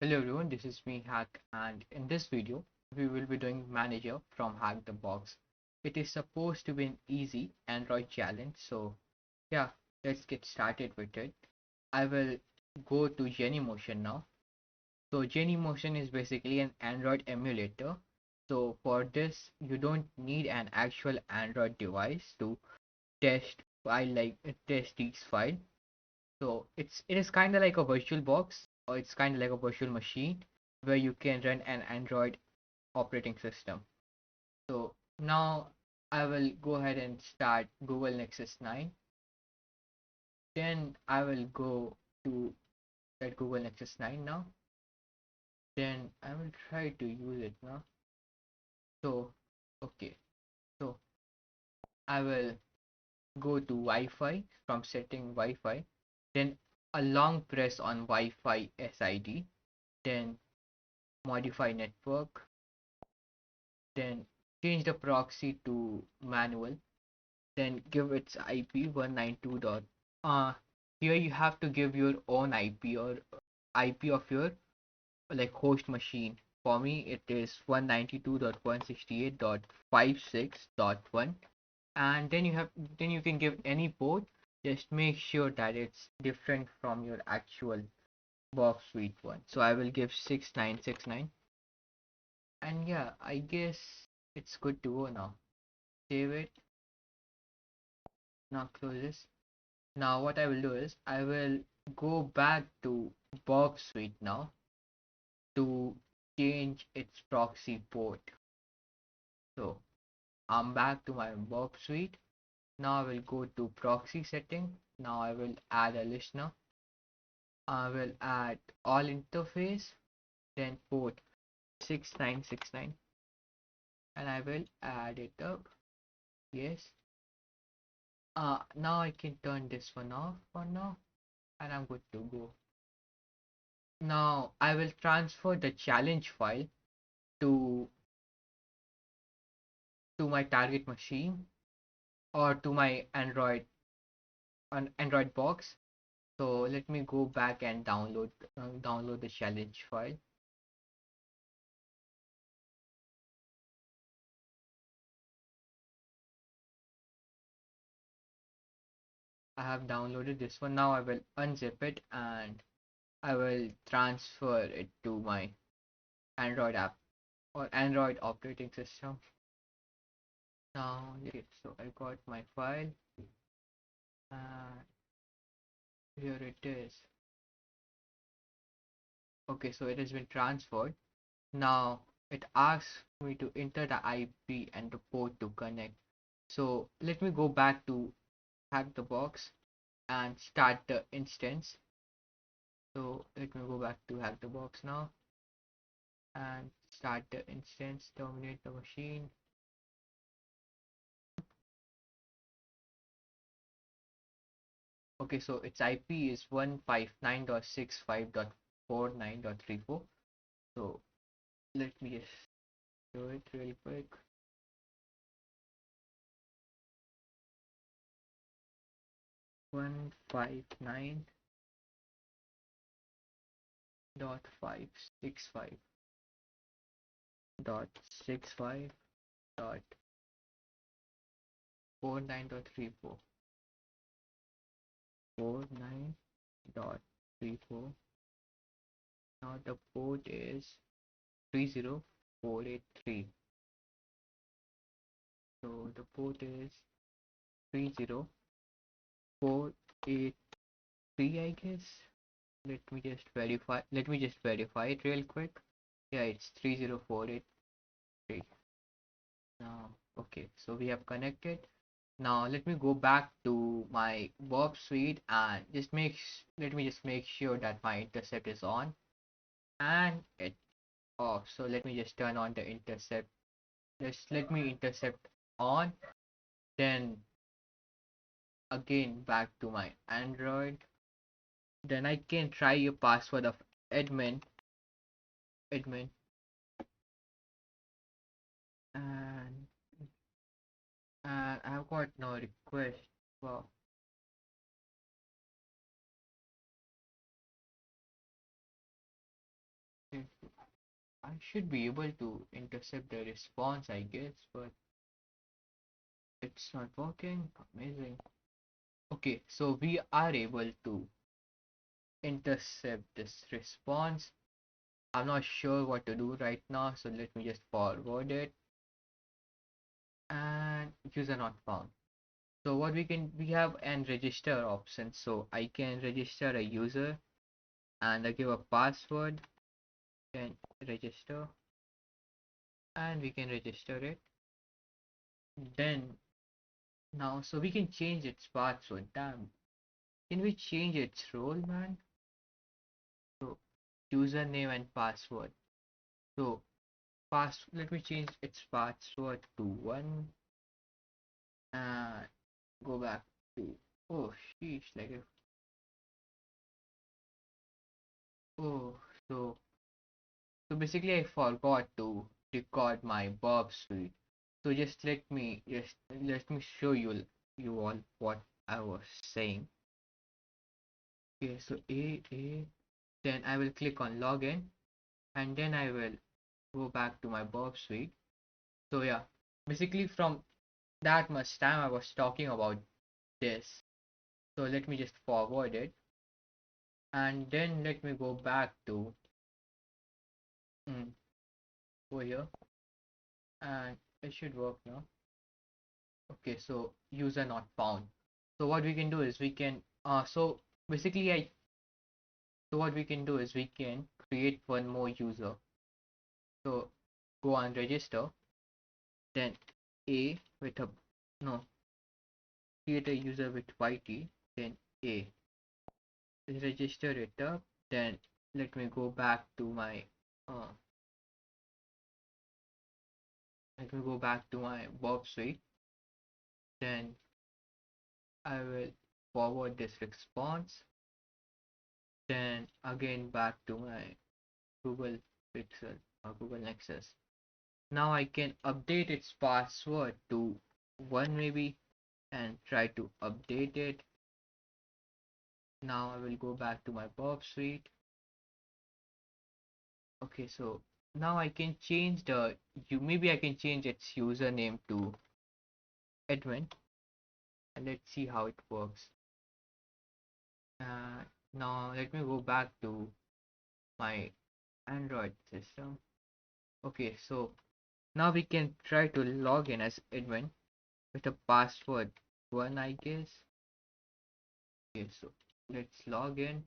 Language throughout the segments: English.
Hello everyone, this is me Hack, and in this video we will be doing Manager from HackTheBox. It is supposed to be an easy Android challenge, so yeah, let's get started with it. I will go to Genymotion now. So Genymotion is basically an Android emulator. So for this you don't need an actual Android device to test these files. So it is kind of like a virtual box, or it's kind of like a virtual machine where you can run an Android operating system. So now I will go ahead and start Google Nexus 9. Then I will go to that Google Nexus 9 now. Then I will try to use it now. So okay, so I will go to Wi-Fi from setting Wi-Fi. Then a long press on Wi-Fi SID. Then modify network, then change the proxy to manual, then give its IP 192 dot. Uh, Here you have to give your own IP or IP of your like host machine. For me, it is 192.168.56.1, and then you can give any port. Just make sure that it's different from your actual box suite one. So I will give 6969, and yeah, I guess it's good to go now. Save it. Now close this. Now what I will do is I will go back to box suite now to change its proxy port. So I'm back to my box suite. Now I will go to proxy setting. Now I will add a listener. I will add all interface, then port 6969, and I will add it up. Yes. Now I can turn this one off for now, and I'm good to go. Now I will transfer the challenge file to my target machine or to my Android box. So let me go back and download the challenge file. I have downloaded this one. Now I will unzip it and I will transfer it to my Android app or Android operating system. Now, okay, so I got my file and here it is. Okay, so it has been transferred. Now it asks me to enter the IP and the port to connect. So let me go back to HackTheBox and start the instance. So let me go back to HackTheBox now and start the instance, terminate the machine. Okay, so its IP is 159.65.49.34. So let me just do it real quick. 159.565.65.49.34. 49.34. Now the port is 30483. So the port is 30483, I guess. Let me just verify it real quick. Yeah, it's 30483. Now, okay, so we have connected. Now let me go back to my Bob suite and let me just make sure that my intercept is on and it off. So let me just turn on the intercept. Just let me intercept on. Then again back to my Android. Then I can try a password of admin, and I've got no request. Wow. I should be able to intercept the response, I guess, but it's not working. Amazing. Okay, so we are able to intercept this response. I'm not sure what to do right now, so let me just forward it and user not found. So what we have an register option. So I can register a user and I give a password, then register, and we can register it. Then now, so we can change its password. Damn, can we change its role, man? So username and password. So let me change its password to 1 and go back to, oh sheesh, like if, oh, so basically I forgot to record my Bob suite. So just let me show you all what I was saying. Okay, so a then I will click on login and then I will go back to my Bob suite. So yeah, basically from that much time I was talking about this. So let me just forward it and then let me go back to mm, over here and it should work now. Okay, so user not found. So what we can do is we can basically I so what we can do is we can create one more user. So go on register, then a with a no create a user with YT, then a register it up, then let me go back to my uh Bob suite, then I will forward this response, then again back to my Google Pixel or Google Nexus. Now I can update its password to 1 maybe and try to update it. Now I will go back to my Bob suite. Okay, so now I can change maybe I can change its username to Edwin and let's see how it works. Now let me go back to my Android system. Okay, so now we can try to log in as Edwin with a password 1, I guess. Okay, so let's log in.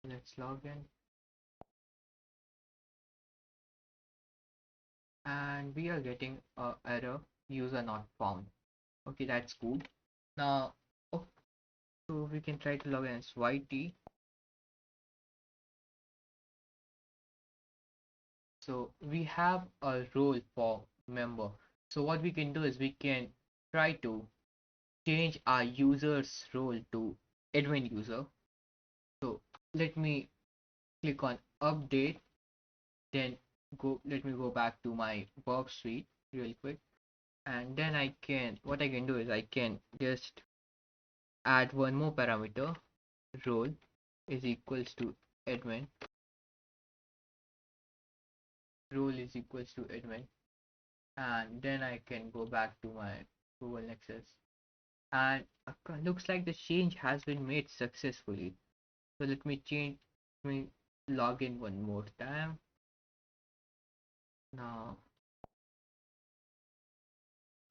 Let's log in. And we are getting a error, user not found. Okay, that's cool. Now, oh, so we can try to log in as YT. So we have a role for member. So what we can do is we can try to change our user's role to admin user. So let me click on update, then let me go back to my Bob suite real quick. And then what I can do is I can just add one more parameter, role is equals to admin, and then I can go back to my Google Nexus and looks like the change has been made successfully. So let me log in one more time. Now,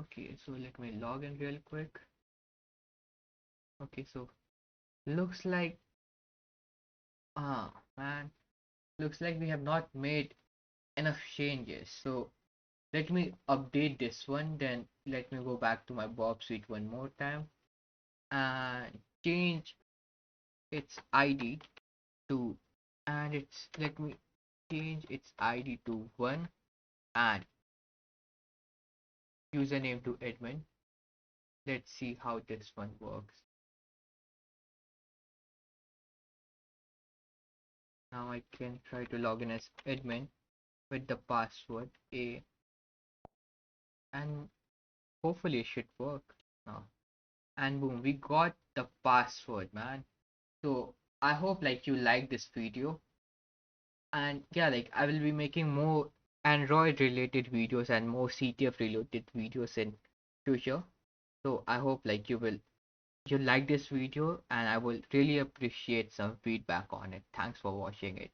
okay, so let me log in real quick. Okay, so looks like, man, looks like we have not made enough changes. So let me update this one, then let me go back to my Bob suite one more time and change its ID to, and it's, let me change its ID to 1 and username to admin. Let's see how this one works. Now I can try to log in as admin with the password A and hopefully it should work now. And boom, we got the password, man. So I hope like you like this video, and yeah, like I will be making more Android related videos and more CTF related videos in future. So I hope like you like this video, and I will really appreciate some feedback on it. Thanks for watching it.